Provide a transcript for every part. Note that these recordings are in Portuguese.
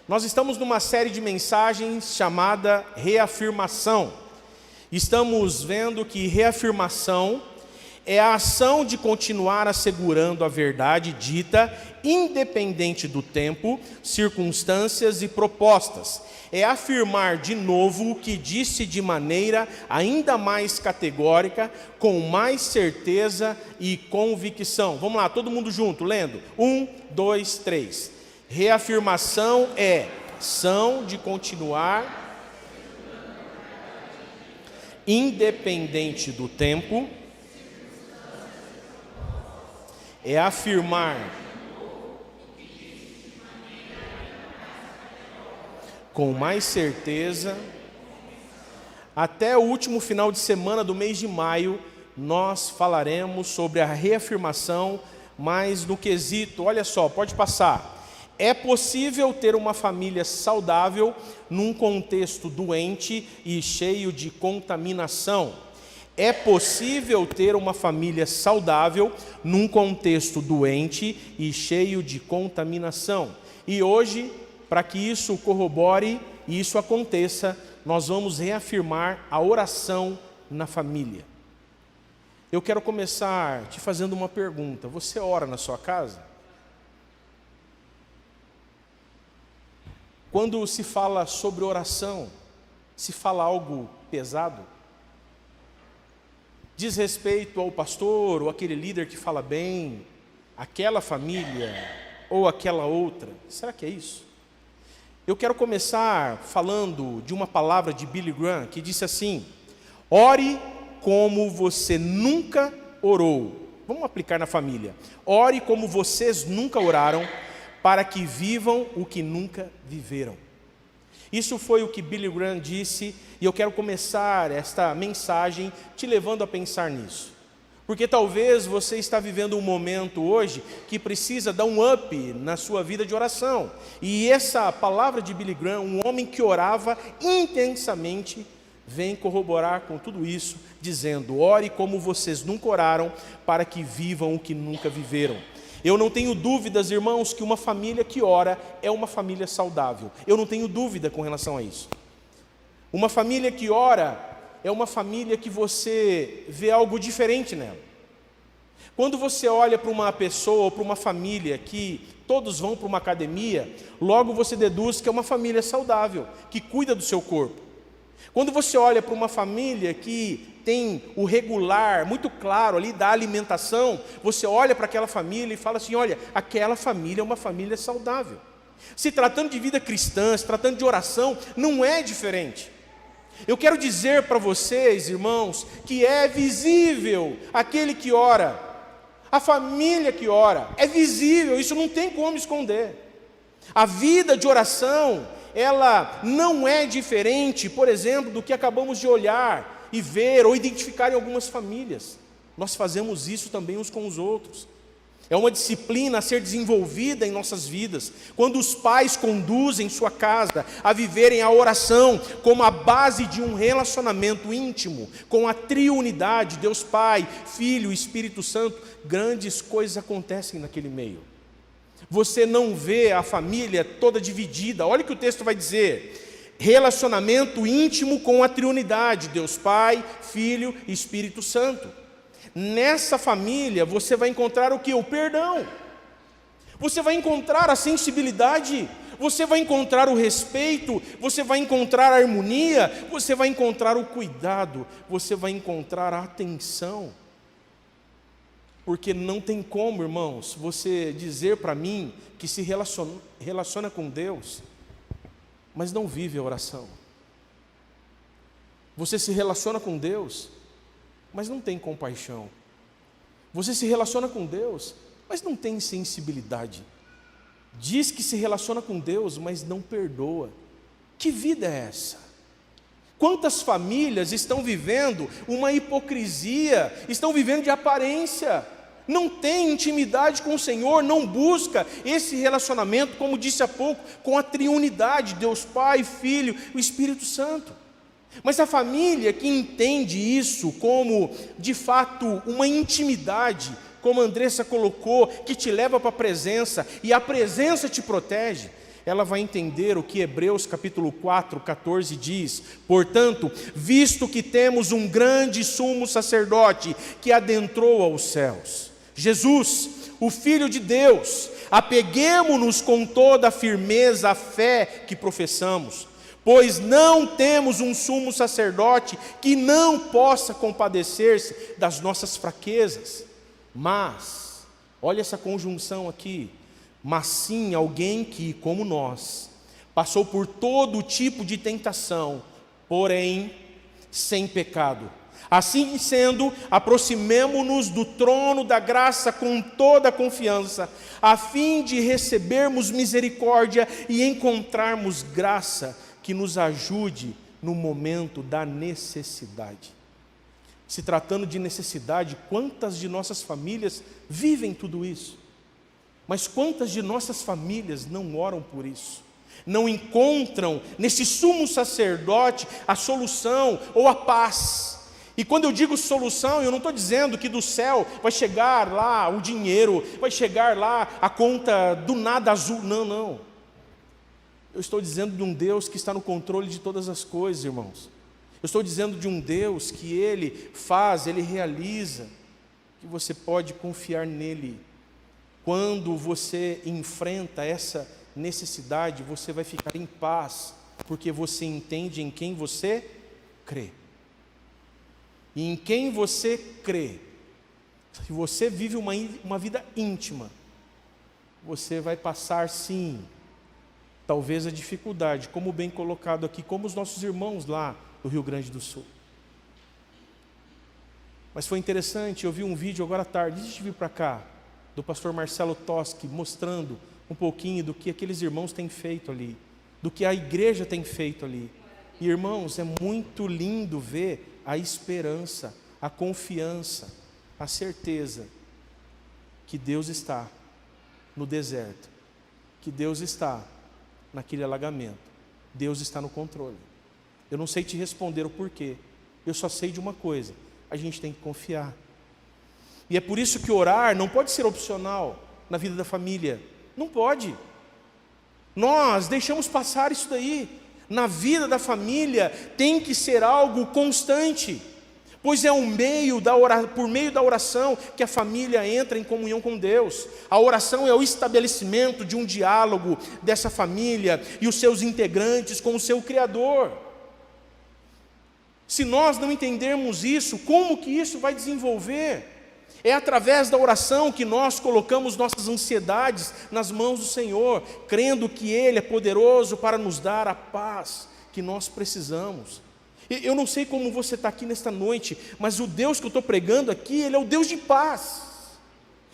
Nós estamos numa série de mensagens chamada Reafirmação. Estamos vendo que reafirmação é a ação de continuar assegurando a verdade dita, independente do tempo, circunstâncias e propostas. É afirmar de novo o que disse de maneira ainda mais categórica, com mais certeza e convicção. Vamos lá, todo mundo junto, lendo. 1, 2, 3. Reafirmação é ação de continuar independente do tempo, é afirmar com mais certeza. Até o último final de semana do mês de maio, nós falaremos sobre a reafirmação, mas no quesito, olha só, pode passar. É possível ter uma família saudável num contexto doente e cheio de contaminação. É possível ter uma família saudável num contexto doente e cheio de contaminação. E hoje, para que isso corrobore e isso aconteça, nós vamos reafirmar a oração na família. Eu quero começar te fazendo uma pergunta. Você ora na sua casa? Quando se fala sobre oração, se fala algo pesado? Diz respeito ao pastor ou aquele líder que fala bem, aquela família ou aquela outra? Será que é isso? Eu quero começar falando de uma palavra de Billy Graham que disse assim: ore como você nunca orou. Vamos aplicar na família. Ore como vocês nunca oraram, para que vivam o que nunca viveram. Isso foi o que Billy Graham disse, e eu quero começar esta mensagem te levando a pensar nisso. Porque talvez você está vivendo um momento hoje que precisa dar um up na sua vida de oração. E essa palavra de Billy Graham, um homem que orava intensamente, vem corroborar com tudo isso, dizendo: ore como vocês nunca oraram, para que vivam o que nunca viveram. Eu não tenho dúvidas, irmãos, que uma família que ora é uma família saudável. Eu não tenho dúvida com relação a isso. Uma família que ora é uma família que você vê algo diferente nela. Quando você olha para uma pessoa ou para uma família que todos vão para uma academia, logo você deduz que é uma família saudável, que cuida do seu corpo. Quando você olha para uma família que tem o regular muito claro ali da alimentação, você olha para aquela família e fala assim: olha, aquela família é uma família saudável. Se tratando de vida cristã, se tratando de oração, não é diferente. Eu quero dizer para vocês, irmãos, que é visível aquele que ora, a família que ora, é visível, isso não tem como esconder. A vida de oração, ela não é diferente, por exemplo, do que acabamos de olhar e ver ou identificar em algumas famílias. Nós fazemos isso também uns com os outros. É uma disciplina a ser desenvolvida em nossas vidas. Quando os pais conduzem sua casa a viverem a oração como a base de um relacionamento íntimo com a triunidade, Deus Pai, Filho e Espírito Santo, grandes coisas acontecem naquele meio. Você não vê a família toda dividida. Olha o que o texto vai dizer: relacionamento íntimo com a triunidade, Deus Pai, Filho e Espírito Santo. Nessa família você vai encontrar o que? O perdão. Você vai encontrar a sensibilidade, você vai encontrar o respeito, você vai encontrar a harmonia, você vai encontrar o cuidado, você vai encontrar a atenção. Porque não tem como, irmãos, você dizer para mim que se relaciona com Deus, mas não vive a oração. Você se relaciona com Deus, mas não tem compaixão. Você se relaciona com Deus, mas não tem sensibilidade. Diz que se relaciona com Deus, mas não perdoa. Que vida é essa? Quantas famílias estão vivendo uma hipocrisia, estão vivendo de aparência, não tem intimidade com o Senhor, não busca esse relacionamento, como disse há pouco, com a triunidade, Deus Pai, Filho e o Espírito Santo. Mas a família que entende isso como, de fato, uma intimidade, como a Andressa colocou, que te leva para a presença, e a presença te protege, ela vai entender o que Hebreus capítulo 4, 14 diz: portanto, visto que temos um grande sumo sacerdote que adentrou aos céus, Jesus, o Filho de Deus, apeguemo-nos com toda a firmeza à fé que professamos, pois não temos um sumo sacerdote que não possa compadecer-se das nossas fraquezas, mas, olha essa conjunção aqui, mas sim alguém que, como nós, passou por todo tipo de tentação, porém sem pecado. Assim sendo, aproximemo-nos do trono da graça com toda a confiança, a fim de recebermos misericórdia e encontrarmos graça que nos ajude no momento da necessidade. Se tratando de necessidade, quantas de nossas famílias vivem tudo isso? Mas quantas de nossas famílias não oram por isso? Não encontram nesse sumo sacerdote a solução ou a paz? E quando eu digo solução, eu não estou dizendo que do céu vai chegar lá o dinheiro, vai chegar lá a conta do nada azul. Não, não. Eu estou dizendo de um Deus que está no controle de todas as coisas, irmãos. Eu estou dizendo de um Deus que Ele faz, Ele realiza, que você pode confiar nele. Quando você enfrenta essa necessidade, você vai ficar em paz, porque você entende em quem você crê. E em quem você crê, se você vive uma vida íntima, você vai passar sim, talvez a dificuldade, como bem colocado aqui, como os nossos irmãos lá do Rio Grande do Sul. Mas foi interessante, eu vi um vídeo agora à tarde, antes de vir para cá, do pastor Marcelo Toschi, mostrando um pouquinho do que aqueles irmãos têm feito ali, do que a igreja tem feito ali. E irmãos, é muito lindo ver a esperança, a confiança, a certeza que Deus está no deserto, que Deus está naquele alagamento, Deus está no controle. Eu não sei te responder o porquê, eu só sei de uma coisa: a gente tem que confiar. E é por isso que orar não pode ser opcional na vida da família, não pode. Nós deixamos passar isso daí. Na vida da família tem que ser algo constante, pois é por meio da oração que a família entra em comunhão com Deus. A oração é o estabelecimento de um diálogo dessa família e os seus integrantes com o seu Criador. Se nós não entendermos isso, como que isso vai desenvolver? É através da oração que nós colocamos nossas ansiedades nas mãos do Senhor, crendo que Ele é poderoso para nos dar a paz que nós precisamos. Eu não sei como você está aqui nesta noite, mas o Deus que eu estou pregando aqui, Ele é o Deus de paz.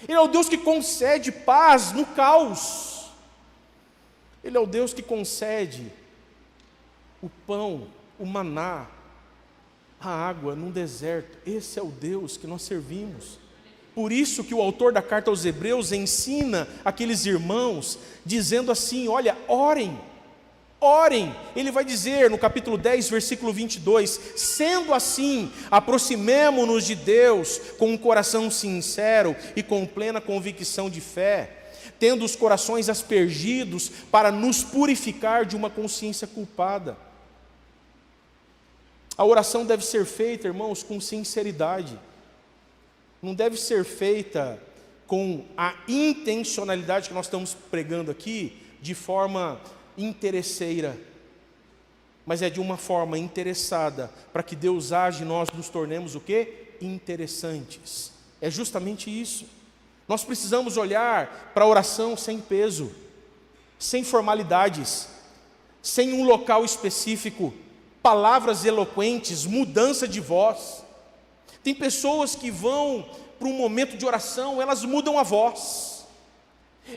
Ele é o Deus que concede paz no caos. Ele é o Deus que concede o pão, o maná, a água num deserto. Esse é o Deus que nós servimos. Por isso que o autor da carta aos Hebreus ensina aqueles irmãos, dizendo assim: olha, orem, orem. Ele vai dizer no capítulo 10, versículo 22, sendo assim, aproximemo-nos de Deus com um coração sincero e com plena convicção de fé, tendo os corações aspergidos para nos purificar de uma consciência culpada. A oração deve ser feita, irmãos, com sinceridade. Não deve ser feita com a intencionalidade que nós estamos pregando aqui, de forma interesseira, mas é de uma forma interessada, para que Deus age e nós nos tornemos o quê? Interessantes. É justamente isso. Nós precisamos olhar para a oração sem peso, sem formalidades, sem um local específico, palavras eloquentes, mudança de voz. Tem pessoas que vão para um momento de oração, elas mudam a voz,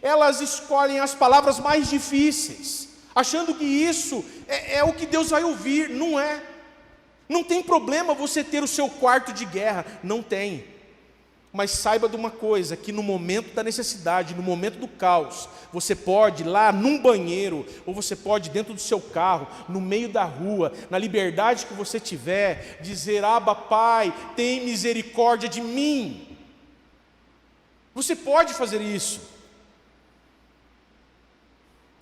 elas escolhem as palavras mais difíceis, achando que isso é o que Deus vai ouvir. Não é. Não tem problema você ter o seu quarto de guerra, não tem. Mas saiba de uma coisa, que no momento da necessidade, no momento do caos, você pode ir lá num banheiro, ou você pode dentro do seu carro, no meio da rua, na liberdade que você tiver, dizer: Abba, Pai, tem misericórdia de mim. Você pode fazer isso.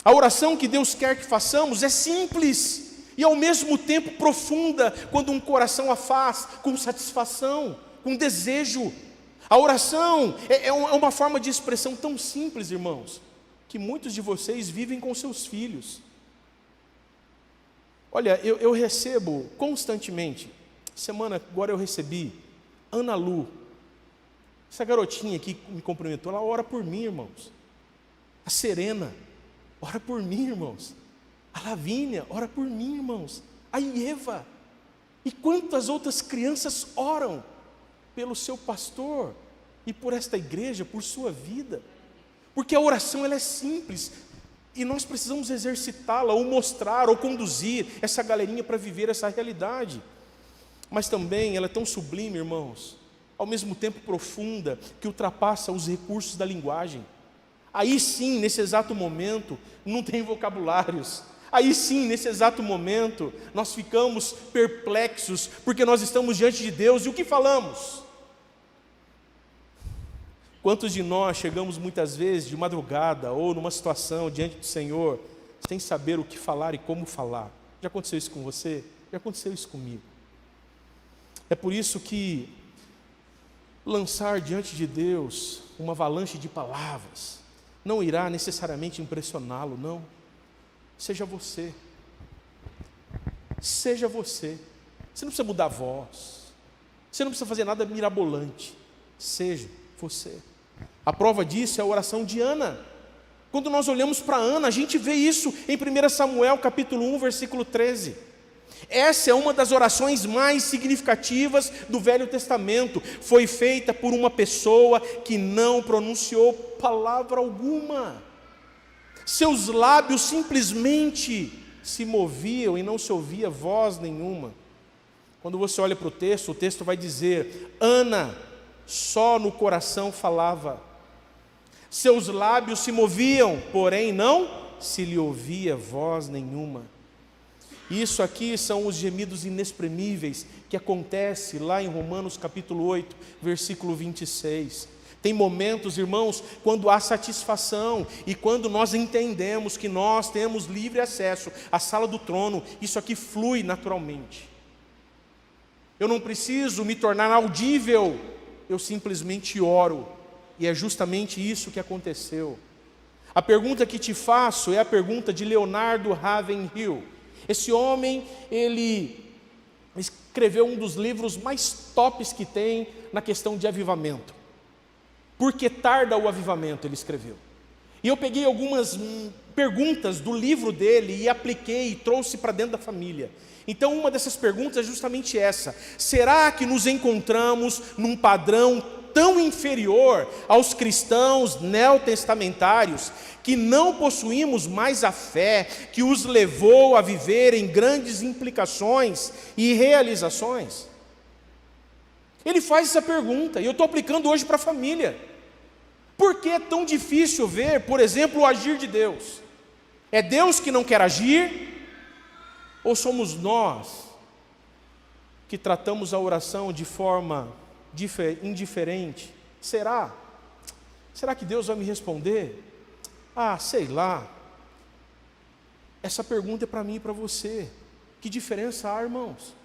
A oração que Deus quer que façamos é simples e ao mesmo tempo profunda, quando um coração a faz com satisfação, com desejo. A oração é uma forma de expressão tão simples, irmãos, que muitos de vocês vivem com seus filhos. Olha, eu recebo constantemente, semana agora eu recebi, Ana Lu, essa garotinha aqui que me cumprimentou, ela ora por mim, irmãos. A Serena, ora por mim, irmãos. A Lavínia, ora por mim, irmãos. A Ieva. E quantas outras crianças oram pelo seu pastor e por esta igreja, por sua vida. Porque a oração ela é simples e nós precisamos exercitá-la, ou mostrar, ou conduzir essa galerinha para viver essa realidade. Mas também ela é tão sublime, irmãos, ao mesmo tempo profunda, que ultrapassa os recursos da linguagem. Aí sim, nesse exato momento, não tem vocabulários. Aí sim, nesse exato momento, nós ficamos perplexos, porque nós estamos diante de Deus e o que falamos? Quantos de nós chegamos muitas vezes de madrugada ou numa situação diante do Senhor, sem saber o que falar e como falar? Já aconteceu isso com você? Já aconteceu isso comigo. É por isso que lançar diante de Deus uma avalanche de palavras não irá necessariamente impressioná-lo, não. Seja você. Seja você. Você não precisa mudar a voz. Você não precisa fazer nada mirabolante. Seja você. A prova disso é a oração de Ana. Quando nós olhamos para Ana, a gente vê isso em 1 Samuel capítulo 1, versículo 13. Essa é uma das orações mais significativas do Velho Testamento. Foi feita por uma pessoa que não pronunciou palavra alguma. Seus lábios simplesmente se moviam e não se ouvia voz nenhuma. Quando você olha para o texto vai dizer: Ana só no coração falava. Seus lábios se moviam, porém não se lhe ouvia voz nenhuma. Isso aqui são os gemidos inexprimíveis que acontece lá em Romanos capítulo 8, versículo 26. Tem momentos, irmãos, quando há satisfação e quando nós entendemos que nós temos livre acesso à sala do trono, isso aqui flui naturalmente. Eu não preciso me tornar audível, eu simplesmente oro, e é justamente isso que aconteceu. A pergunta que te faço é a pergunta de Leonardo Ravenhill. Esse homem, ele escreveu um dos livros mais tops que tem na questão de avivamento. Por que tarda o avivamento, ele escreveu. E eu peguei algumas perguntas do livro dele e apliquei e trouxe para dentro da família. Então uma dessas perguntas é justamente essa: será que nos encontramos num padrão tão inferior aos cristãos neotestamentários, que não possuímos mais a fé que os levou a viver em grandes implicações e realizações? Ele faz essa pergunta, e eu estou aplicando hoje para a família. Por que é tão difícil ver, por exemplo, o agir de Deus? É Deus que não quer agir? Ou somos nós que tratamos a oração de forma indiferente? Será? Será que Deus vai me responder? Sei lá. Essa pergunta é para mim e para você. Que diferença há, irmãos?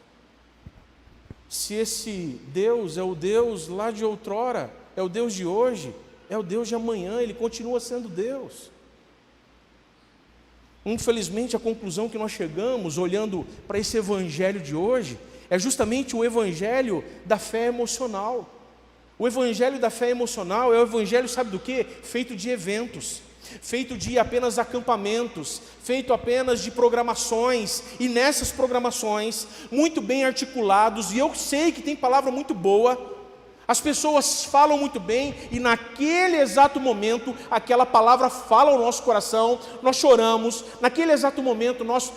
Se esse Deus é o Deus lá de outrora, é o Deus de hoje, é o Deus de amanhã, Ele continua sendo Deus. Infelizmente, a conclusão que nós chegamos, olhando para esse evangelho de hoje, é justamente o evangelho da fé emocional. O evangelho da fé emocional é o evangelho, sabe do quê? Feito de eventos, feito de apenas acampamentos, feito apenas de programações, e nessas programações, muito bem articulados, e eu sei que tem palavra muito boa, as pessoas falam muito bem, e naquele exato momento, aquela palavra fala ao nosso coração, nós choramos, naquele exato momento nós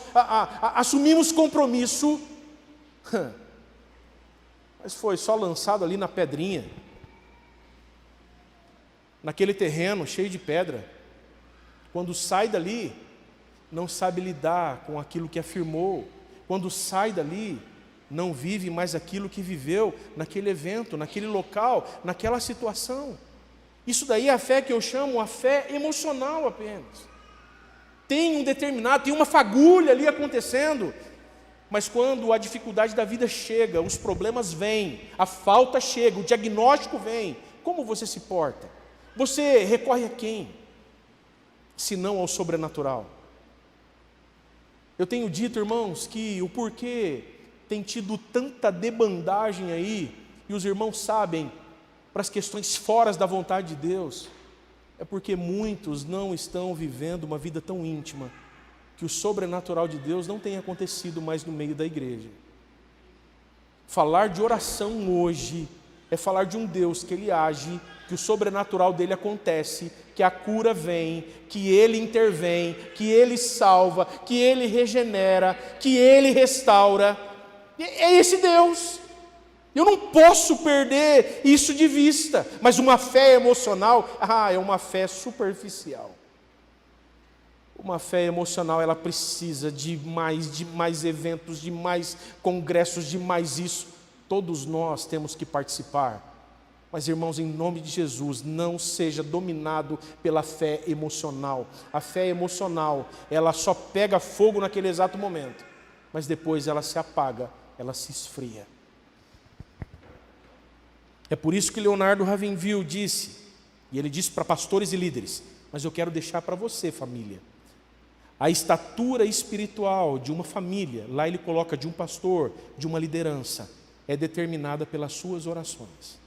assumimos compromisso, mas foi só lançado ali na pedrinha, naquele terreno cheio de pedra. Quando sai dali, não sabe lidar com aquilo que afirmou. Quando sai dali, não vive mais aquilo que viveu naquele evento, naquele local, naquela situação. Isso daí é a fé que eu chamo a fé emocional apenas. tem tem uma fagulha ali acontecendo. Mas quando a dificuldade da vida chega, os problemas vêm, a falta chega, o diagnóstico vem, como você se porta? Você recorre a quem? Se não ao sobrenatural. Eu tenho dito, irmãos, que o porquê tem tido tanta debandagem aí, e os irmãos sabem, para as questões fora da vontade de Deus, é porque muitos não estão vivendo uma vida tão íntima, que o sobrenatural de Deus não tem acontecido mais no meio da igreja. Falar de oração hoje é falar de um Deus que Ele age, que o sobrenatural dele acontece, que a cura vem, que Ele intervém, que Ele salva, que Ele regenera, que Ele restaura. É esse Deus. Eu não posso perder isso de vista. Mas uma fé emocional, é uma fé superficial. Uma fé emocional, ela precisa de mais eventos, de mais congressos, de mais isso. Todos nós temos que participar. Mas, irmãos, em nome de Jesus, não seja dominado pela fé emocional. A fé emocional, ela só pega fogo naquele exato momento, mas depois ela se apaga, ela se esfria. É por isso que Leonardo Ravenhill disse, e ele disse para pastores e líderes, mas eu quero deixar para você, família, a estatura espiritual de uma família, lá ele coloca de um pastor, de uma liderança, é determinada pelas suas orações.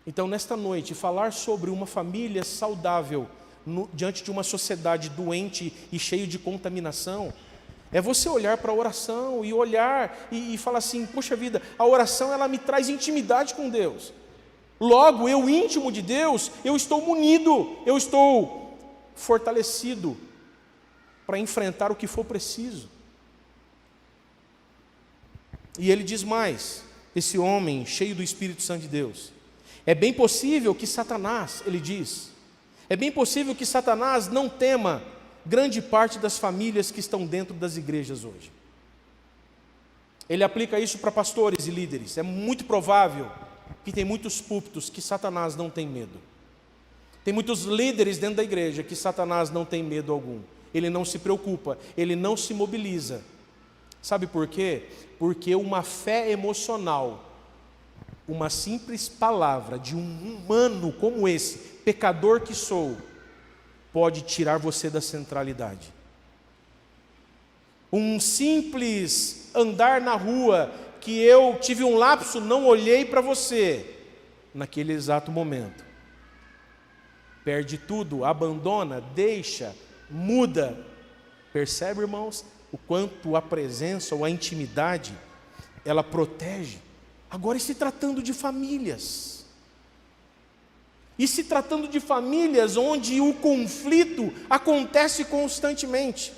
Então, nesta noite, falar sobre uma família saudável diante de uma sociedade doente e cheia de contaminação, é você olhar para a oração e olhar e falar assim, poxa vida, a oração ela me traz intimidade com Deus. Logo, eu íntimo de Deus, eu estou munido, eu estou fortalecido para enfrentar o que for preciso. E ele diz mais, esse homem cheio do Espírito Santo de Deus, é bem possível que Satanás, ele diz, é bem possível que Satanás não tema grande parte das famílias que estão dentro das igrejas hoje. Ele aplica isso para pastores e líderes. É muito provável que tem muitos púlpitos que Satanás não tem medo. Tem muitos líderes dentro da igreja que Satanás não tem medo algum. Ele não se preocupa, ele não se mobiliza. Sabe por quê? Porque uma fé emocional, uma simples palavra de um humano como esse, pecador que sou, pode tirar você da centralidade. Um simples andar na rua, que eu tive um lapso, não olhei para você, naquele exato momento. Perde tudo, abandona, deixa, muda. Percebe, irmãos, o quanto a presença ou a intimidade, ela protege. Agora, e se tratando de famílias? E se tratando de famílias onde o conflito acontece constantemente?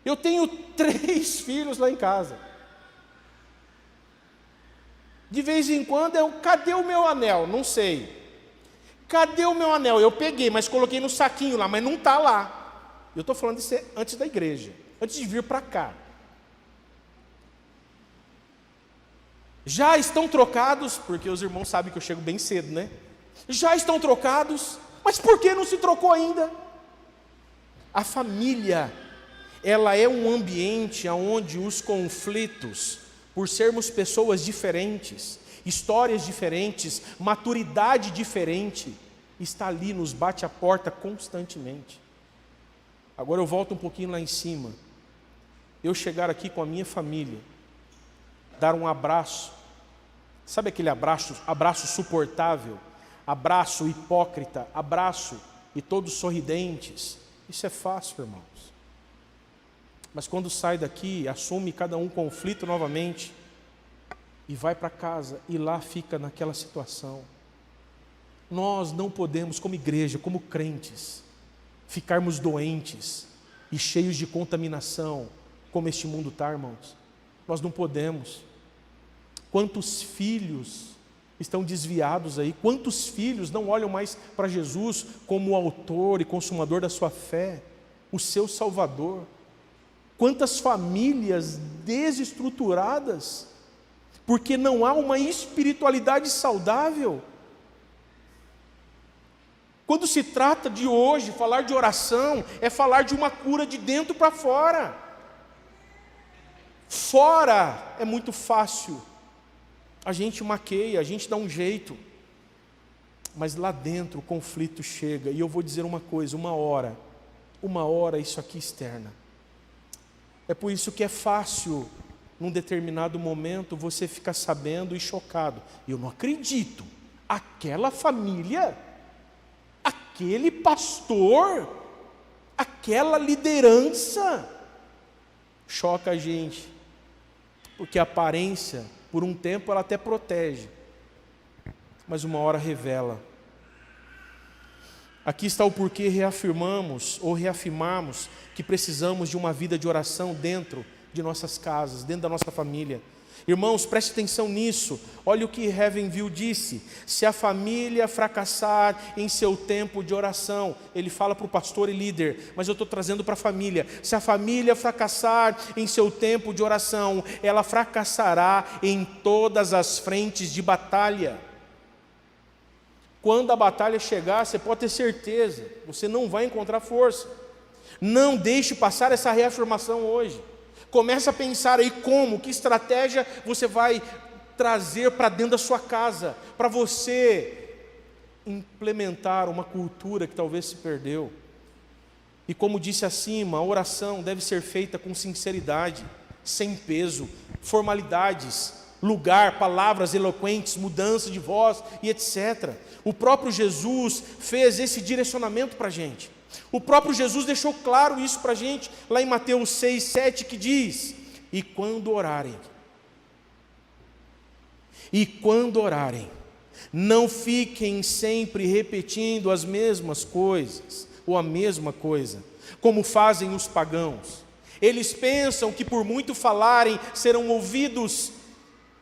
Eu tenho 3 filhos lá em casa. De vez em quando cadê o meu anel? Não sei. Cadê o meu anel? Eu peguei, mas coloquei no saquinho lá, mas não está lá. Eu estou falando isso antes da igreja, antes de vir para cá. Já estão trocados, porque os irmãos sabem que eu chego bem cedo, né? Já estão trocados, mas por que não se trocou ainda? A família, ela é um ambiente onde os conflitos, por sermos pessoas diferentes, histórias diferentes, maturidade diferente, está ali, nos bate a porta constantemente. Agora eu volto um pouquinho lá em cima. Eu chegar aqui com a minha família, dar um abraço, sabe aquele abraço suportável, abraço hipócrita, abraço e todos sorridentes, isso é fácil, irmãos. Mas quando sai daqui, assume cada um conflito novamente, e vai para casa, e lá fica naquela situação. Nós não podemos, como igreja, como crentes, ficarmos doentes e cheios de contaminação, como este mundo está, irmãos. Nós não podemos. Quantos filhos estão desviados aí? Quantos filhos não olham mais para Jesus como o autor e consumador da sua fé, o seu Salvador? Quantas famílias desestruturadas, porque não há uma espiritualidade saudável? Quando se trata de hoje, falar de oração é falar de uma cura de dentro para fora. Fora é muito fácil, a gente maqueia, a gente dá um jeito, mas lá dentro o conflito chega. E eu vou dizer uma coisa, uma hora isso aqui externa. É por isso que é fácil, num determinado momento, você ficar sabendo e chocado. Eu não acredito, aquela família, aquele pastor, aquela liderança, choca a gente, porque a aparência, por um tempo, ela até protege, mas uma hora revela. Aqui está o porquê reafirmamos ou reafirmarmos que precisamos de uma vida de oração dentro de nossas casas, dentro da nossa família. Irmãos, preste atenção nisso. Olha o que Ravenville disse: se a família fracassar em seu tempo de oração, ele fala para o pastor e líder, mas eu estou trazendo para a família. Se a família fracassar em seu tempo de oração, ela fracassará em todas as frentes de batalha. Quando a batalha chegar, você pode ter certeza, você não vai encontrar força. Não deixe passar essa reafirmação hoje. Comece a pensar aí que estratégia você vai trazer para dentro da sua casa, para você implementar uma cultura que talvez se perdeu. E como disse acima, a oração deve ser feita com sinceridade, sem peso, formalidades, lugar, palavras eloquentes, mudança de voz e etc. O próprio Jesus fez esse direcionamento para a gente. O próprio Jesus deixou claro isso para a gente, lá em Mateus 6, 7, que diz: e quando orarem, não fiquem sempre repetindo as mesmas coisas, ou a mesma coisa, como fazem os pagãos. Eles pensam que por muito falarem serão ouvidos.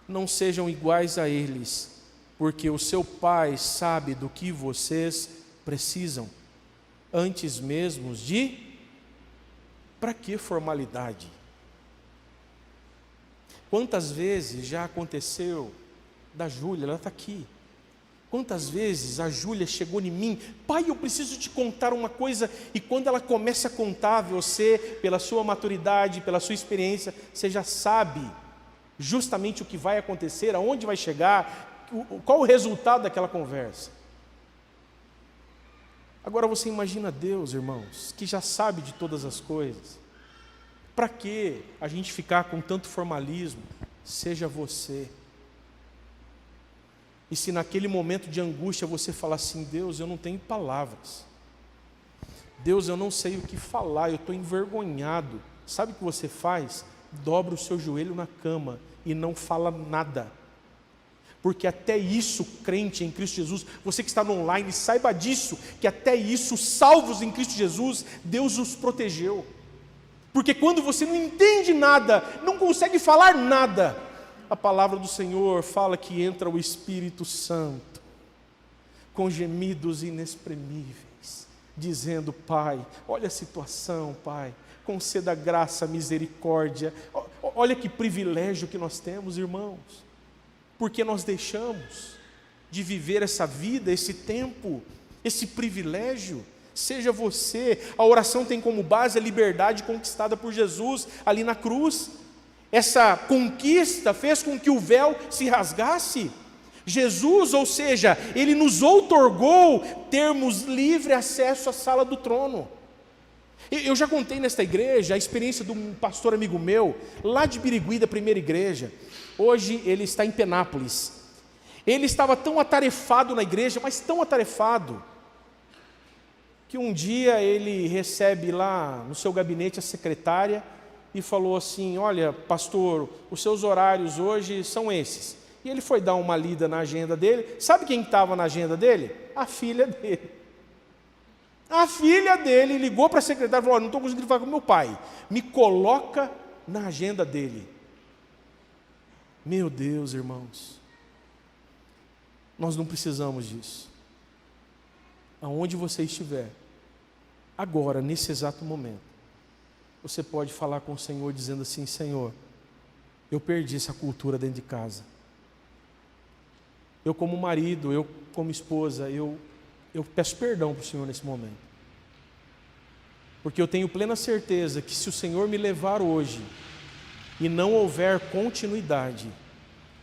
Não sejam iguais a eles, porque o seu Pai sabe do que vocês precisam, antes mesmo de... Para que formalidade? Quantas vezes já aconteceu da Júlia, ela está aqui. Quantas vezes a Júlia chegou em mim: pai, eu preciso te contar uma coisa. E quando ela começa a contar, você, pela sua maturidade, pela sua experiência, você já sabe justamente o que vai acontecer, aonde vai chegar, qual o resultado daquela conversa. Agora você imagina Deus, irmãos, que já sabe de todas as coisas. Para que a gente ficar com tanto formalismo? Seja você. E se naquele momento de angústia você falar assim: Deus, eu não tenho palavras, Deus, eu não sei o que falar, eu estou envergonhado, sabe o que você faz? Dobra o seu joelho na cama e não fala nada. Porque até isso, crente em Cristo Jesus, você que está no online, saiba disso, que até isso, salvos em Cristo Jesus, Deus os protegeu. Porque quando você não entende nada, não consegue falar nada, a palavra do Senhor fala que entra o Espírito Santo, com gemidos inexprimíveis, dizendo: Pai, olha a situação, Pai, conceda graça, misericórdia. Olha que privilégio que nós temos, irmãos, porque nós deixamos de viver essa vida, esse tempo, esse privilégio. Seja você. A oração tem como base a liberdade conquistada por Jesus ali na cruz. Essa conquista fez com que o véu se rasgasse. Jesus, ou seja, Ele nos outorgou termos livre acesso à sala do trono. Eu já contei nesta igreja a experiência de um pastor amigo meu, lá de Birigui, da primeira igreja. Hoje ele está em Penápolis. Ele estava tão atarefado na igreja, mas tão atarefado, que um dia ele recebe lá no seu gabinete a secretária e falou assim: olha, pastor, os seus horários hoje são esses. E ele foi dar uma lida na agenda dele. Sabe quem estava na agenda dele? A filha dele. A filha dele ligou para a secretária e falou: não estou conseguindo falar com meu pai, me coloca na agenda dele. Meu Deus, irmãos, nós não precisamos disso. Aonde você estiver, agora, nesse exato momento, você pode falar com o Senhor dizendo assim: Senhor, eu perdi essa cultura dentro de casa. Eu como marido, eu como esposa, eu eu peço perdão para o Senhor nesse momento, porque eu tenho plena certeza que se o Senhor me levar hoje e não houver continuidade,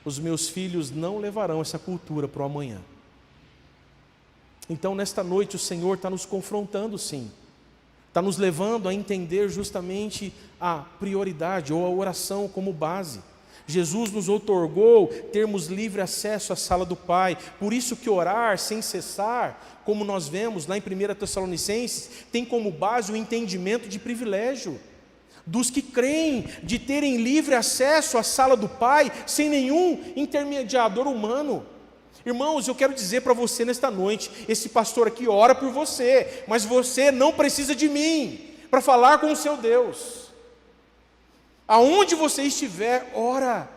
os meus filhos não levarão essa cultura para o amanhã. Então nesta noite o Senhor está nos confrontando, sim, está nos levando a entender justamente a prioridade ou a oração como base. Jesus nos outorgou termos livre acesso à sala do Pai, por isso que orar sem cessar, como nós vemos lá em 1 Tessalonicenses, tem como base o entendimento de privilégio dos que creem, de terem livre acesso à sala do Pai, sem nenhum intermediador humano. Irmãos, eu quero dizer para você nesta noite, esse pastor aqui ora por você, mas você não precisa de mim para falar com o seu Deus. Aonde você estiver, ora.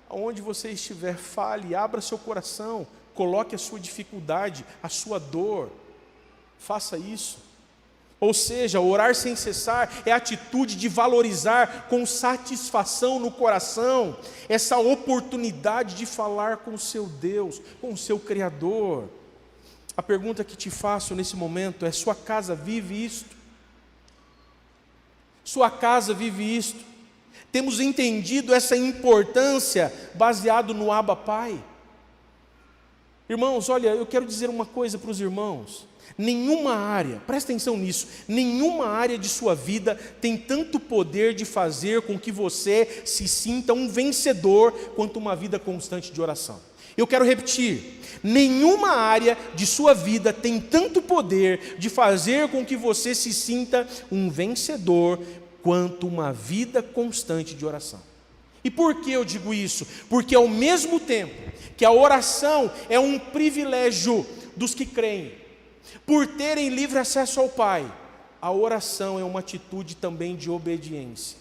Aonde você estiver, fale, abra seu coração, coloque a sua dificuldade, a sua dor, faça isso. Ou seja, orar sem cessar é a atitude de valorizar com satisfação no coração essa oportunidade de falar com o seu Deus, com o seu Criador. A pergunta que te faço nesse momento é: sua casa vive isto? Sua casa vive isto? Temos entendido essa importância baseado no Abba Pai? Irmãos, olha, eu quero dizer uma coisa para os irmãos. Nenhuma área, presta atenção nisso, nenhuma área de sua vida tem tanto poder de fazer com que você se sinta um vencedor quanto uma vida constante de oração. Eu quero repetir, nenhuma área de sua vida tem tanto poder de fazer com que você se sinta um vencedor quanto uma vida constante de oração. E por que eu digo isso? Porque ao mesmo tempo que a oração é um privilégio dos que creem, por terem livre acesso ao Pai, a oração é uma atitude também de obediência.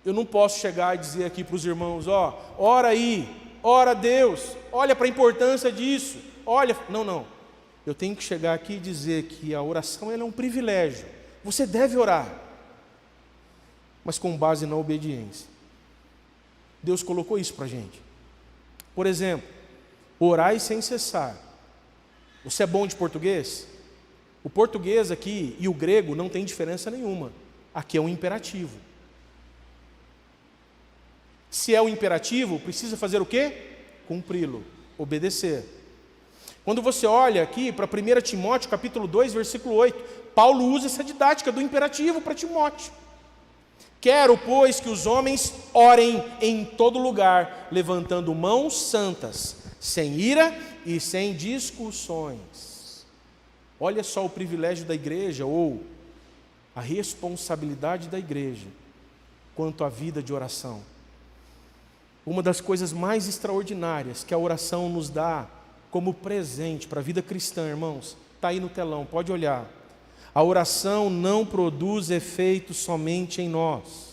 Eu não posso chegar e dizer aqui para os irmãos: ora aí, ora a Deus, olha para a importância disso, olha, não. Eu tenho que chegar aqui e dizer que a oração ela é um privilégio. Você deve orar, mas com base na obediência. Deus colocou isso para a gente. Por exemplo, orai sem cessar. Você é bom de português? O português aqui e o grego não tem diferença nenhuma. Aqui é um imperativo. Se é um imperativo, precisa fazer o quê? Cumpri-lo, obedecer. Quando você olha aqui para 1 Timóteo capítulo 2, versículo 8, Paulo usa essa didática do imperativo para Timóteo. Quero, pois, que os homens orem em todo lugar, levantando mãos santas, sem ira e sem discussões. Olha só o privilégio da igreja, ou a responsabilidade da igreja, quanto à vida de oração. Uma das coisas mais extraordinárias que a oração nos dá como presente para a vida cristã, irmãos, está aí no telão, pode olhar. A oração não produz efeito somente em nós.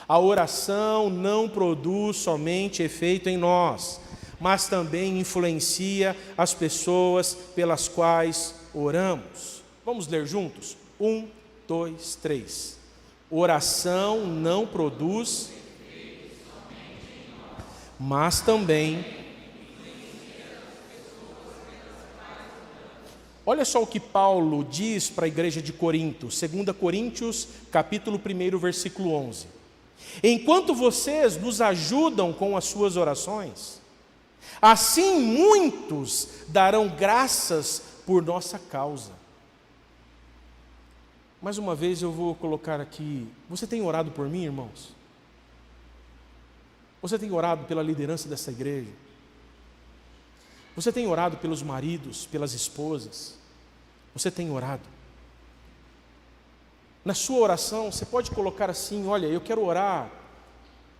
A oração não produz somente efeito em nós, mas também influencia as pessoas pelas quais oramos. Vamos ler juntos? 1, 2, 3. Oração não produz, mas também. Olha só o que Paulo diz para a igreja de Corinto, 2 Coríntios, capítulo 1, versículo 11. Enquanto vocês nos ajudam com as suas orações, assim muitos darão graças por nossa causa. Mais uma vez eu vou colocar aqui, você tem orado por mim, irmãos? Você tem orado pela liderança dessa igreja? Você tem orado pelos maridos, pelas esposas? Você tem orado? Na sua oração, você pode colocar assim: olha, eu quero orar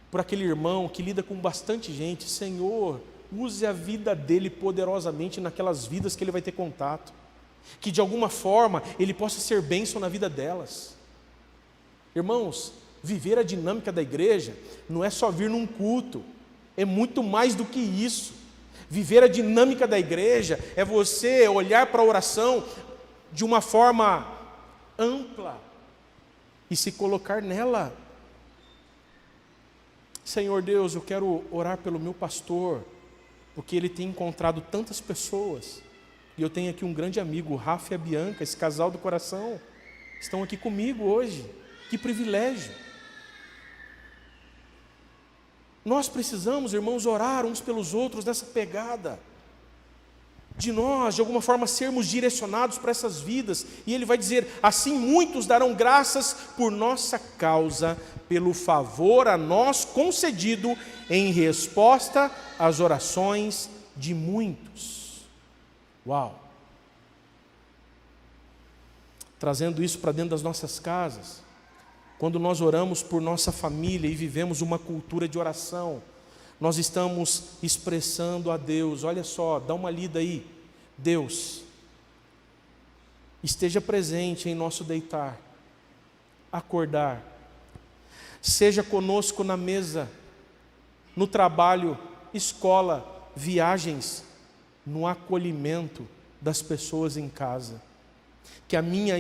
por aquele irmão que lida com bastante gente. Senhor, use a vida dele poderosamente naquelas vidas que ele vai ter contato. Que de alguma forma ele possa ser bênção na vida delas. Irmãos, viver a dinâmica da igreja não é só vir num culto, é muito mais do que isso. Viver a dinâmica da igreja é você olhar para a oração de uma forma ampla e se colocar nela. Senhor Deus, eu quero orar pelo meu pastor, porque ele tem encontrado tantas pessoas. E eu tenho aqui um grande amigo, o Rafa e a Bianca, esse casal do coração, estão aqui comigo hoje. Que privilégio! Nós precisamos, irmãos, orar uns pelos outros nessa pegada, de nós, de alguma forma, sermos direcionados para essas vidas. E ele vai dizer, assim muitos darão graças por nossa causa, pelo favor a nós concedido em resposta às orações de muitos. Uau! Trazendo isso para dentro das nossas casas, quando nós oramos por nossa família e vivemos uma cultura de oração, nós estamos expressando a Deus, olha só, dá uma lida aí, Deus, esteja presente em nosso deitar, acordar, seja conosco na mesa, no trabalho, escola, viagens, no acolhimento das pessoas em casa, que a minha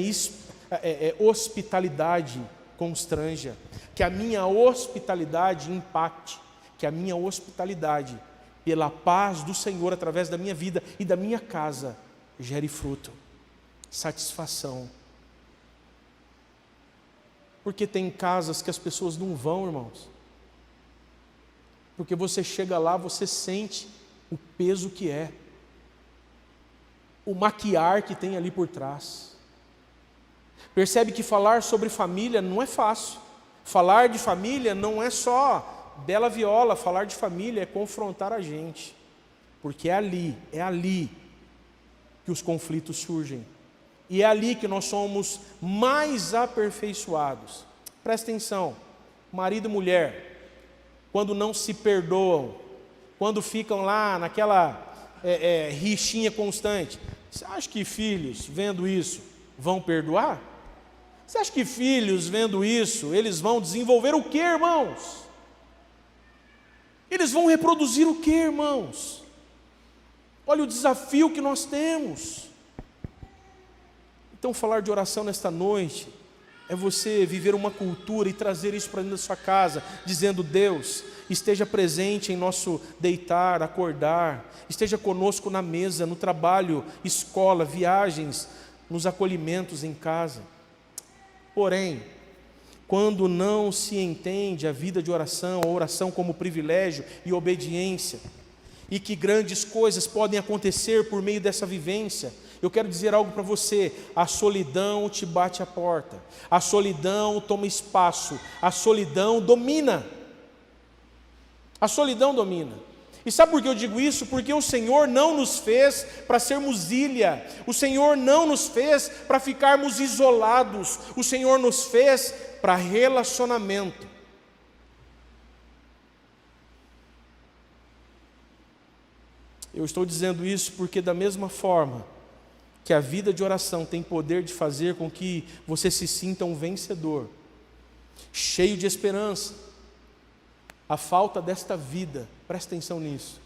hospitalidade constranja, que a minha hospitalidade impacte, que a minha hospitalidade, pela paz do Senhor através da minha vida e da minha casa, gere fruto, satisfação. Porque tem casas que as pessoas não vão, irmãos, porque você chega lá, você sente o peso que é, o maquiar que tem ali por trás. Percebe que falar sobre família não é fácil. Falar de família não é só bela viola, falar de família é confrontar a gente. Porque é ali que os conflitos surgem. E é ali que nós somos mais aperfeiçoados. Presta atenção, marido e mulher, quando não se perdoam, quando ficam lá naquela rixinha constante, você acha que filhos, vendo isso, vão perdoar? Você acha que filhos, vendo isso, eles vão desenvolver o quê, irmãos? Eles vão reproduzir o quê, irmãos? Olha o desafio que nós temos. Então, falar de oração nesta noite é você viver uma cultura e trazer isso para dentro da sua casa, dizendo: Deus, esteja presente em nosso deitar, acordar, esteja conosco na mesa, no trabalho, escola, viagens, nos acolhimentos em casa. Porém, quando não se entende a vida de oração, a oração como privilégio e obediência, e que grandes coisas podem acontecer por meio dessa vivência, eu quero dizer algo para você: a solidão te bate à porta, a solidão toma espaço, a solidão domina. A solidão domina. E sabe por que eu digo isso? Porque o Senhor não nos fez para sermos ilha, o Senhor não nos fez para ficarmos isolados, o Senhor nos fez para relacionamento. Eu estou dizendo isso porque, da mesma forma que a vida de oração tem poder de fazer com que você se sinta um vencedor, cheio de esperança, a falta desta vida, presta atenção nisso,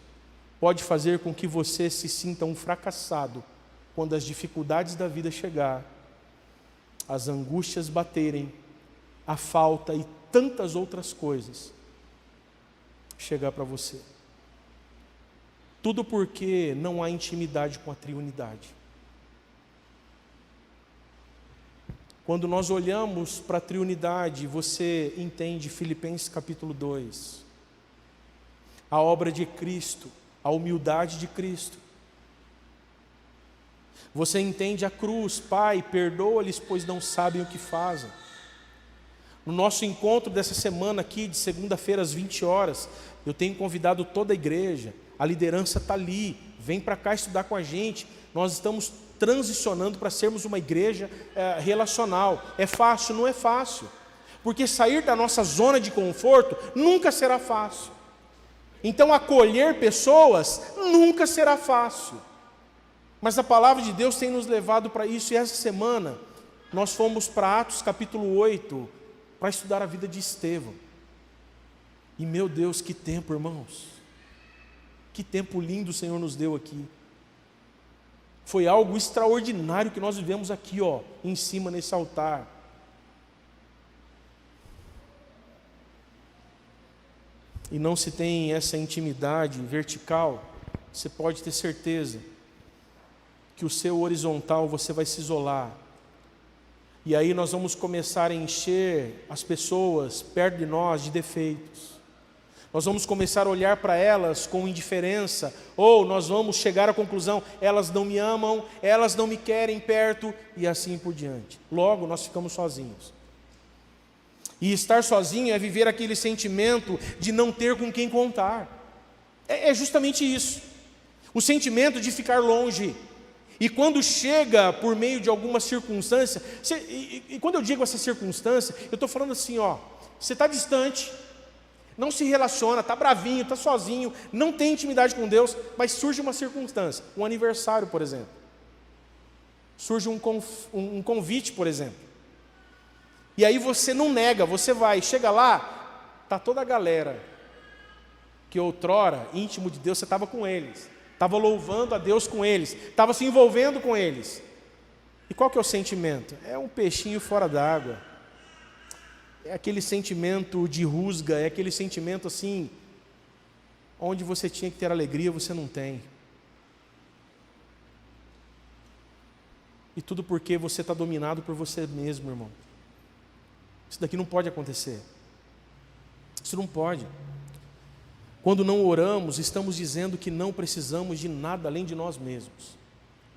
pode fazer com que você se sinta um fracassado quando as dificuldades da vida chegar, as angústias baterem, a falta e tantas outras coisas chegar para você. Tudo porque não há intimidade com a triunidade. Quando nós olhamos para a triunidade, você entende Filipenses capítulo 2, a obra de Cristo, a humildade de Cristo. Você entende a cruz: Pai, perdoa-lhes, pois não sabem o que fazem. No nosso encontro dessa semana aqui, de segunda-feira às 20 horas, eu tenho convidado toda a igreja, a liderança está ali, vem para cá estudar com a gente. Nós estamos transicionando para sermos uma igreja relacional. É fácil? Não é fácil, porque sair da nossa zona de conforto nunca será fácil. Então, acolher pessoas nunca será fácil, mas a palavra de Deus tem nos levado para isso. E essa semana nós fomos para Atos capítulo 8 para estudar a vida de Estevão. E meu Deus, que tempo, irmãos, que tempo lindo o Senhor nos deu aqui. Foi algo extraordinário que nós vivemos aqui, em cima nesse altar. E não se tem essa intimidade vertical você pode ter certeza que o seu horizontal você vai se isolar. E aí nós vamos começar a encher as pessoas perto de nós de defeitos. Nós vamos começar a olhar para elas com indiferença, ou nós vamos chegar à conclusão, elas não me amam, elas não me querem perto, e assim por diante. Logo nós ficamos sozinhos. E estar sozinho é viver aquele sentimento de não ter com quem contar. É justamente isso. O sentimento de ficar longe. E quando chega por meio de alguma circunstância, e quando eu digo essa circunstância, eu estou falando assim, você está distante, não se relaciona, está bravinho, está sozinho, não tem intimidade com Deus, mas surge uma circunstância, um aniversário, por exemplo. Surge um convite, por exemplo. E aí você não nega, você vai, chega lá, está toda a galera que outrora, íntimo de Deus, você estava com eles, estava louvando a Deus com eles, estava se envolvendo com eles. E qual que é o sentimento? É um peixinho fora d'água. É aquele sentimento de rusga, é aquele sentimento assim, onde você tinha que ter alegria, você não tem. E tudo porque você está dominado por você mesmo, irmão. Isso daqui não pode acontecer. Isso não pode. Quando não oramos, estamos dizendo que não precisamos de nada além de nós mesmos.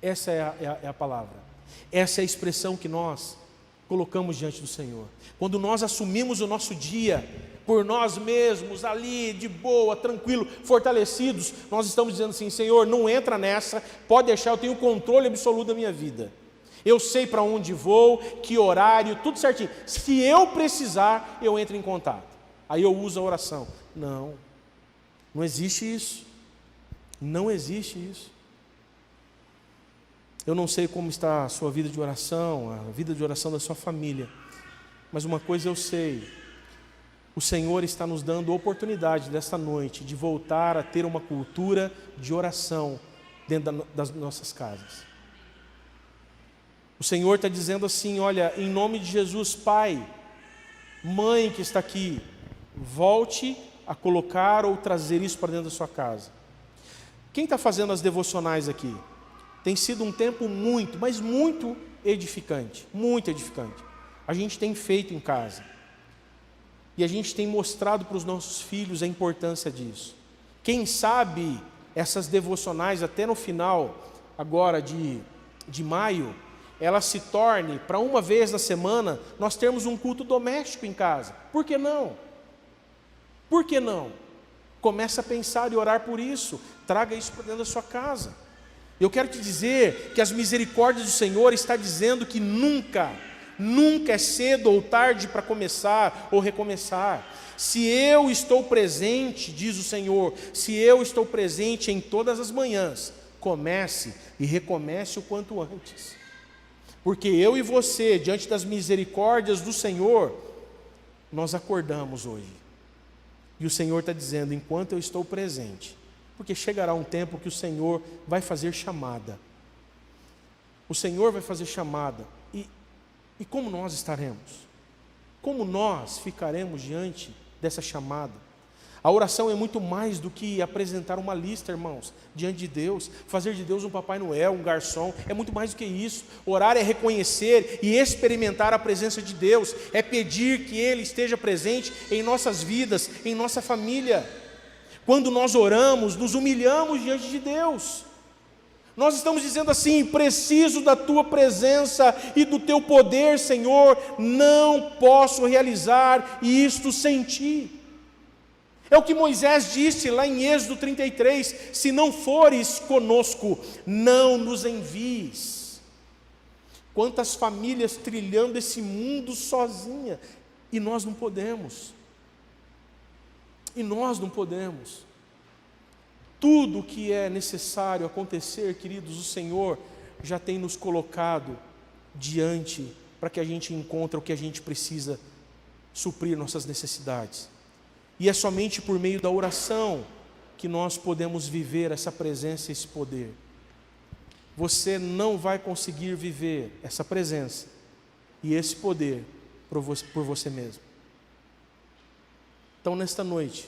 Essa é a palavra. Essa é a expressão que nós colocamos diante do Senhor. Quando nós assumimos o nosso dia por nós mesmos, ali de boa, tranquilo, fortalecidos, nós estamos dizendo assim, Senhor, não entra nessa, pode deixar, eu tenho controle absoluto da minha vida. Eu sei para onde vou, que horário, tudo certinho. Se eu precisar, eu entro em contato. Aí eu uso a oração. Não existe isso. Não existe isso. Eu não sei como está a sua vida de oração, a vida de oração da sua família, mas uma coisa eu sei, o Senhor está nos dando a oportunidade desta noite de voltar a ter uma cultura de oração dentro das nossas casas. O Senhor está dizendo assim, olha, em nome de Jesus, pai, mãe que está aqui, volte a colocar ou trazer isso para dentro da sua casa. Quem está fazendo as devocionais aqui? Tem sido um tempo muito, mas muito edificante, muito edificante. A gente tem feito em casa. E a gente tem mostrado para os nossos filhos a importância disso. Quem sabe essas devocionais até no final, agora de maio, ela se torne, para uma vez na semana, nós termos um culto doméstico em casa. Por que não? Por que não? Comece a pensar e orar por isso. Traga isso para dentro da sua casa. Eu quero te dizer que as misericórdias do Senhor está dizendo que nunca é cedo ou tarde para começar ou recomeçar. Se eu estou presente, diz o Senhor, se eu estou presente em todas as manhãs, comece e recomece o quanto antes. Porque eu e você, diante das misericórdias do Senhor, nós acordamos hoje. E o Senhor está dizendo, enquanto eu estou presente, porque chegará um tempo que o Senhor vai fazer chamada. O Senhor vai fazer chamada. E como nós estaremos? Como nós ficaremos diante dessa chamada? A oração é muito mais do que apresentar uma lista, irmãos, diante de Deus. Fazer de Deus um Papai Noel, um garçom, é muito mais do que isso. Orar é reconhecer e experimentar a presença de Deus. É pedir que Ele esteja presente em nossas vidas, em nossa família. Quando nós oramos, nos humilhamos diante de Deus. Nós estamos dizendo assim, preciso da Tua presença e do Teu poder, Senhor, não posso realizar isto sem Ti. É o que Moisés disse lá em Êxodo 33, se não fores conosco, não nos envies. Quantas famílias trilhando esse mundo sozinha, e nós não podemos. E nós não podemos. Tudo o que é necessário acontecer, queridos, o Senhor já tem nos colocado diante para que a gente encontre o que a gente precisa suprir nossas necessidades. E é somente por meio da oração que nós podemos viver essa presença e esse poder. Você não vai conseguir viver essa presença e esse poder por você mesmo. Então, nesta noite,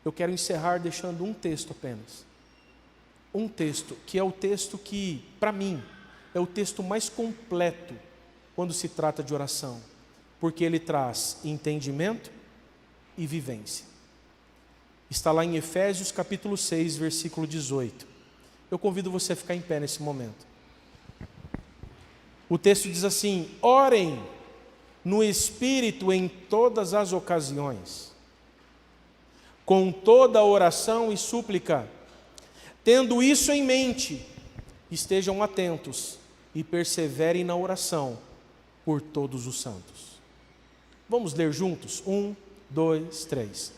eu quero encerrar deixando um texto apenas. um texto, que é o texto que, para mim, é o texto mais completo quando se trata de oração, porque ele traz entendimento e vivência. Está lá em Efésios capítulo 6, versículo 18. Eu convido você a ficar em pé nesse momento. O texto diz assim: orem no Espírito em todas as ocasiões, com toda oração e súplica. Tendo isso em mente, estejam atentos e perseverem na oração por todos os santos. Vamos ler juntos? 1, 2, 3.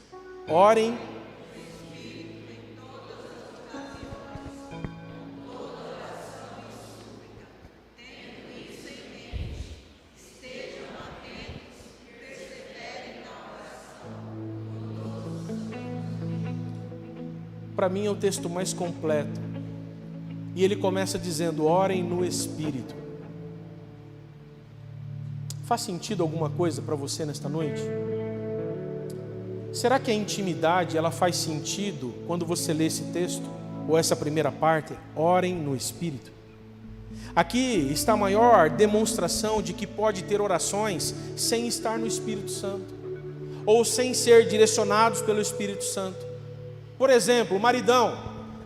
Orem. Para mim é o texto mais completo. E ele começa dizendo: orem no Espírito. Faz sentido alguma coisa para você nesta noite? Será que a intimidade ela faz sentido quando você lê esse texto? Ou essa primeira parte? Orem no Espírito. Aqui está a maior demonstração de que pode ter orações sem estar no Espírito Santo, ou sem ser direcionados pelo Espírito Santo. Por exemplo, o maridão,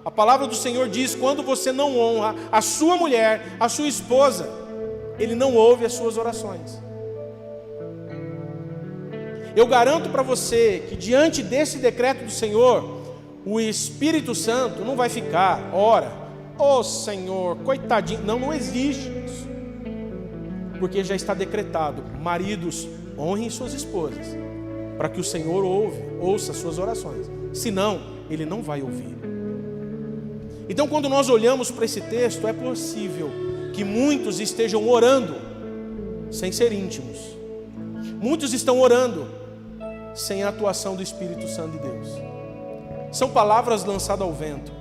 a palavra do Senhor diz: quando você não honra a sua mulher, a sua esposa, ele não ouve as suas orações. Eu garanto para você que diante desse decreto do Senhor, o Espírito Santo não vai ficar, ora, ô Senhor, coitadinho, não existe isso, porque já está decretado: maridos, honrem suas esposas, para que o Senhor ouça as suas orações, senão ele não vai ouvir. Então, quando nós olhamos para esse texto, é possível que muitos estejam orando sem ser íntimos. Muitos estão orando sem a atuação do Espírito Santo de Deus. São palavras lançadas ao vento.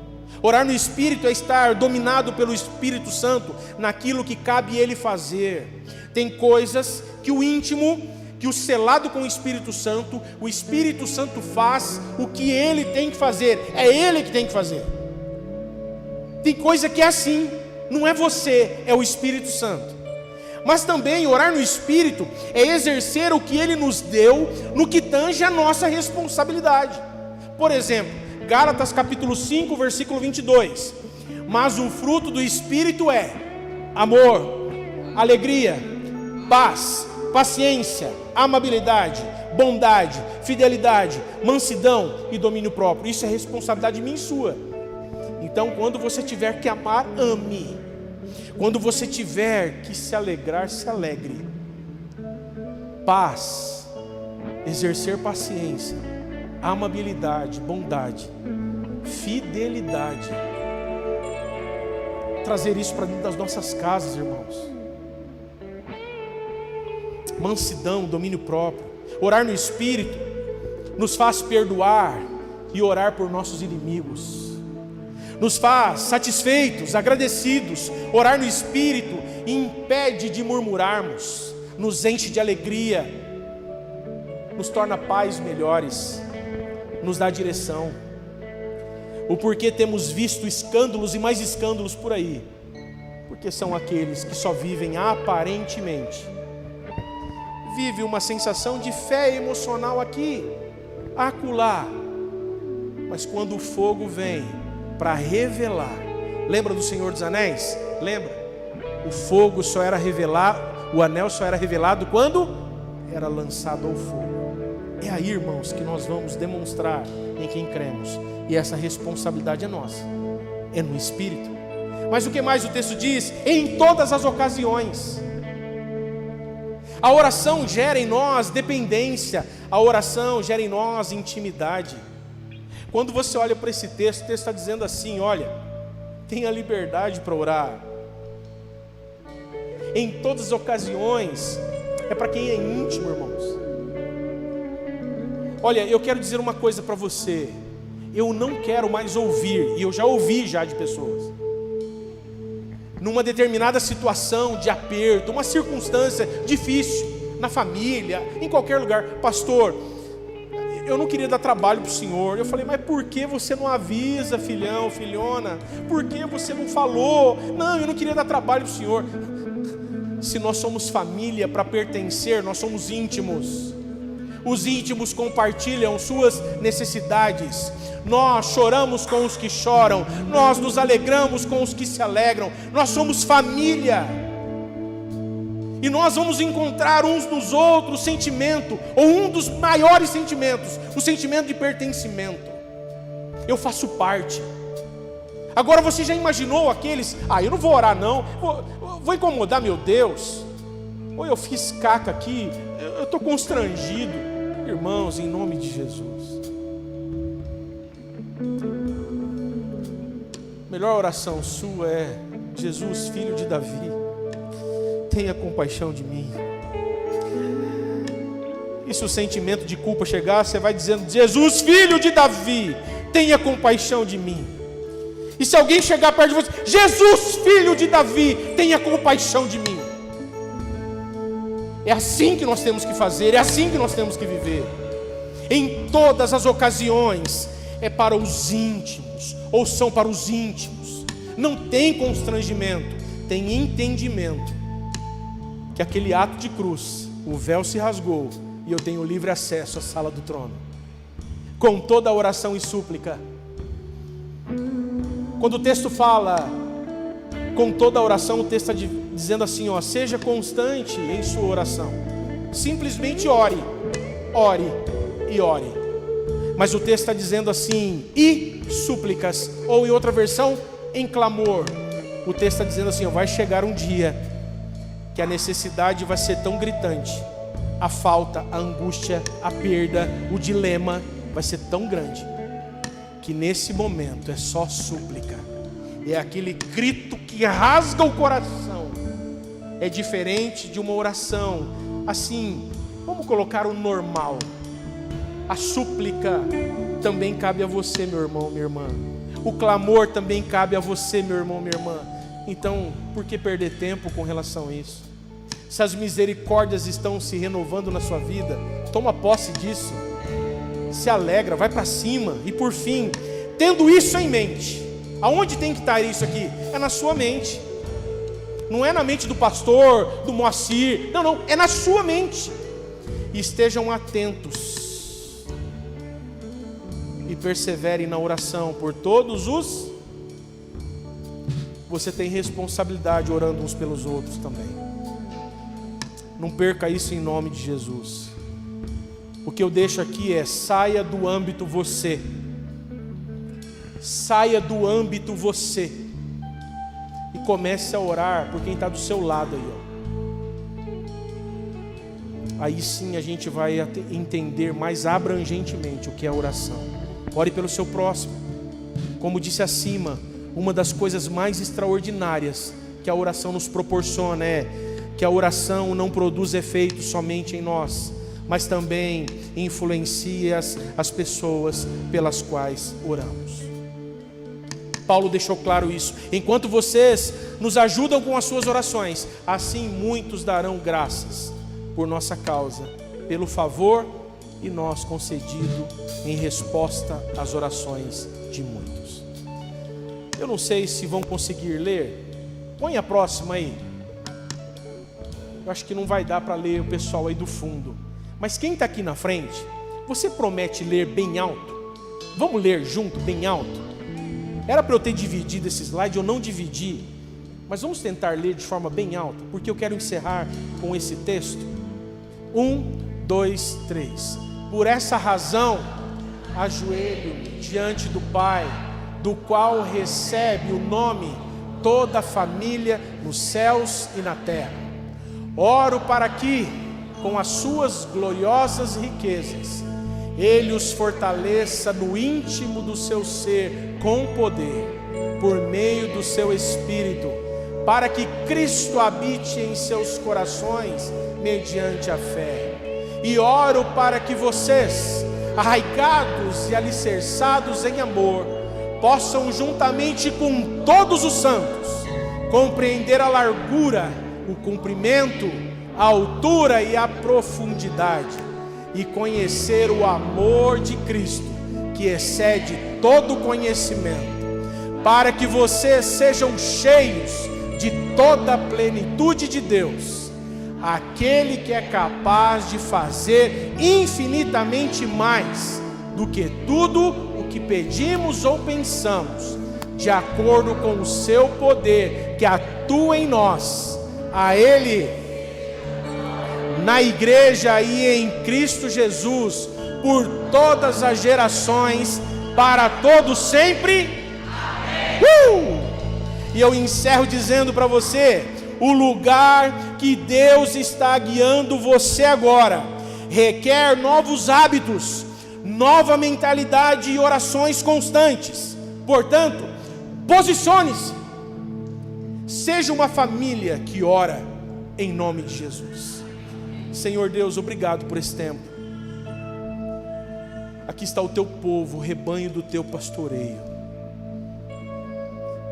Orar no Espírito é estar dominado pelo Espírito Santo naquilo que cabe ele fazer. Tem coisas que o íntimo, que o selado com o Espírito Santo faz o que ele tem que fazer, é ele que tem que fazer. Tem coisa que é assim, não é você, é o Espírito Santo. Mas também orar no Espírito é exercer o que ele nos deu no que tange a nossa responsabilidade. Por exemplo, Gálatas capítulo 5, versículo 22. Mas o fruto do Espírito é amor, alegria, paz, paciência, amabilidade, bondade, fidelidade, mansidão e domínio próprio. Isso é responsabilidade minha e sua. Então, quando você tiver que amar, ame. Quando você tiver que se alegrar, se alegre. Paz, exercer paciência, amabilidade, bondade, fidelidade. Trazer isso para dentro das nossas casas, irmãos. Mansidão, domínio próprio. Orar no Espírito nos faz perdoar e orar por nossos inimigos. Nos faz satisfeitos, agradecidos. Orar no Espírito impede de murmurarmos, nos enche de alegria, nos torna pais melhores, nos dá direção. O porquê temos visto escândalos e mais escândalos por aí? Porque são aqueles que só vivem aparentemente. Vive uma sensação de fé emocional aqui, acolá. Mas quando o fogo vem para revelar, lembra do Senhor dos Anéis? Lembra? O fogo só era revelado, o anel só era revelado quando era lançado ao fogo. É aí, irmãos, que nós vamos demonstrar em quem cremos. E essa responsabilidade é nossa, é no Espírito. Mas o que mais o texto diz? Em todas as ocasiões. A oração gera em nós dependência, a oração gera em nós intimidade. Quando você olha para esse texto, o texto está dizendo assim: olha, tenha liberdade para orar. Em todas as ocasiões, é para quem é íntimo, irmãos. Olha, eu quero dizer uma coisa para você. Eu não quero mais ouvir, e eu já ouvi de pessoas, numa determinada situação de aperto, uma circunstância difícil, na família, em qualquer lugar: pastor, eu não queria dar trabalho para o senhor. Eu falei, mas por que você não avisa, filhão, filhona? Por que você não falou? Não, eu não queria dar trabalho para o senhor. Se nós somos família para pertencer, nós somos íntimos. Os íntimos compartilham suas necessidades. Nós choramos com os que choram, nós nos alegramos com os que se alegram. Nós somos família. E nós vamos encontrar uns nos outros sentimento, ou um dos maiores sentimentos, o sentimento de pertencimento. Eu faço parte. Agora você já imaginou aqueles, eu não vou orar não, vou incomodar meu Deus, ou eu fiz caca aqui, eu estou constrangido. Irmãos, em nome de Jesus, a melhor oração sua é: Jesus, filho de Davi, tenha compaixão de mim. E se o sentimento de culpa chegar, você vai dizendo: Jesus, filho de Davi, tenha compaixão de mim. E se alguém chegar perto de você: Jesus, filho de Davi, tenha compaixão de mim. É assim que nós temos que fazer, é assim que nós temos que viver. Em todas as ocasiões, é para os íntimos, ou são para os íntimos. Não tem constrangimento, tem entendimento. Que aquele ato de cruz, o véu se rasgou, e eu tenho livre acesso à sala do trono. Com toda a oração e súplica. Quando o texto fala com toda a oração, o texto está dizendo assim, seja constante em sua oração. Simplesmente ore, ore e ore. Mas o texto está dizendo assim, e súplicas, ou em outra versão, em clamor. O texto está dizendo assim, vai chegar um dia que a necessidade vai ser tão gritante, a falta, a angústia, a perda, o dilema vai ser tão grande, que nesse momento é só súplica, é aquele grito que rasga o coração. É diferente de uma oração assim, vamos colocar o normal. A súplica também cabe a você, meu irmão, minha irmã. O clamor também cabe a você, meu irmão, minha irmã. Então, por que perder tempo com relação a isso? Se as misericórdias estão se renovando na sua vida, toma posse disso. Se alegra, vai para cima. E por fim, tendo isso em mente, aonde tem que estar isso aqui? É na sua mente. Não é na mente do pastor, do Moacir. Não, é na sua mente. E estejam atentos. E perseverem na oração por todos os... Você tem responsabilidade orando uns pelos outros também. Não perca isso em nome de Jesus. O que eu deixo aqui é: saia do âmbito você. Saia do âmbito você. E comece a orar por quem está do seu lado aí. Aí sim a gente vai entender mais abrangentemente o que é a oração. Ore pelo seu próximo. Como disse acima, uma das coisas mais extraordinárias que a oração nos proporciona é que a oração não produz efeito somente em nós, mas também influencia as pessoas pelas quais oramos. Paulo deixou claro isso. Enquanto vocês nos ajudam com as suas orações, assim muitos darão graças por nossa causa, pelo favor e nós concedido em resposta às orações de muitos. Eu não sei se vão conseguir ler. Põe a próxima aí. Eu acho que não vai dar para ler o pessoal aí do fundo. Mas quem está aqui na frente, você promete ler bem alto? Vamos ler junto, bem alto? Era para eu ter dividido esse slide, eu não dividi. Mas vamos tentar ler de forma bem alta, porque eu quero encerrar com esse texto. 1, 2, 3. Por essa razão, ajoelho-me diante do Pai, do qual recebe o nome toda a família nos céus e na terra. Oro para que, com as suas gloriosas riquezas, Ele os fortaleça no íntimo do seu ser com poder, por meio do seu Espírito, para que Cristo habite em seus corações mediante a fé. E oro para que vocês, arraigados e alicerçados em amor, possam juntamente com todos os santos compreender a largura, o comprimento, a altura e a profundidade, e conhecer o amor de Cristo, que excede todo conhecimento, para que vocês sejam cheios de toda a plenitude de Deus, aquele que é capaz de fazer infinitamente mais do que tudo o que pedimos ou pensamos, de acordo com o seu poder que atua em nós. A Ele, na igreja e em Cristo Jesus, por todas as gerações, para todos sempre. Amém. E eu encerro dizendo para você: o lugar que Deus está guiando você agora requer novos hábitos, nova mentalidade e orações constantes. Portanto, posicione-se. Seja uma família que ora em nome de Jesus. Senhor Deus, obrigado por esse tempo. Aqui está o teu povo, o rebanho do teu pastoreio.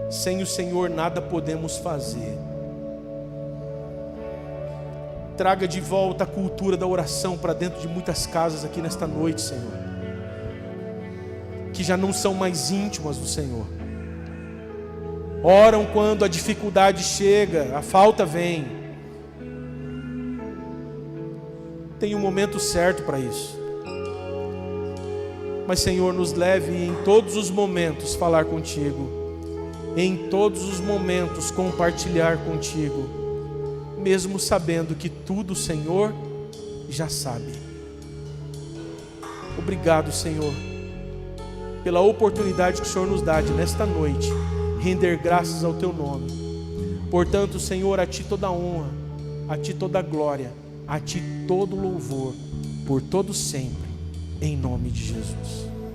Sem o Senhor nada podemos fazer. Traga de volta a cultura da oração para dentro de muitas casas aqui nesta noite, Senhor, que já não são mais íntimas do Senhor. Oram quando a dificuldade chega, a falta vem. Tem um momento certo para isso. Mas, Senhor, nos leve em todos os momentos falar contigo, em todos os momentos compartilhar contigo, mesmo sabendo que tudo o Senhor já sabe. Obrigado, Senhor, pela oportunidade que o Senhor nos dá de nesta noite render graças ao teu nome. Portanto, Senhor, a ti toda honra, a ti toda glória, a ti todo louvor, por todo sempre, em nome de Jesus.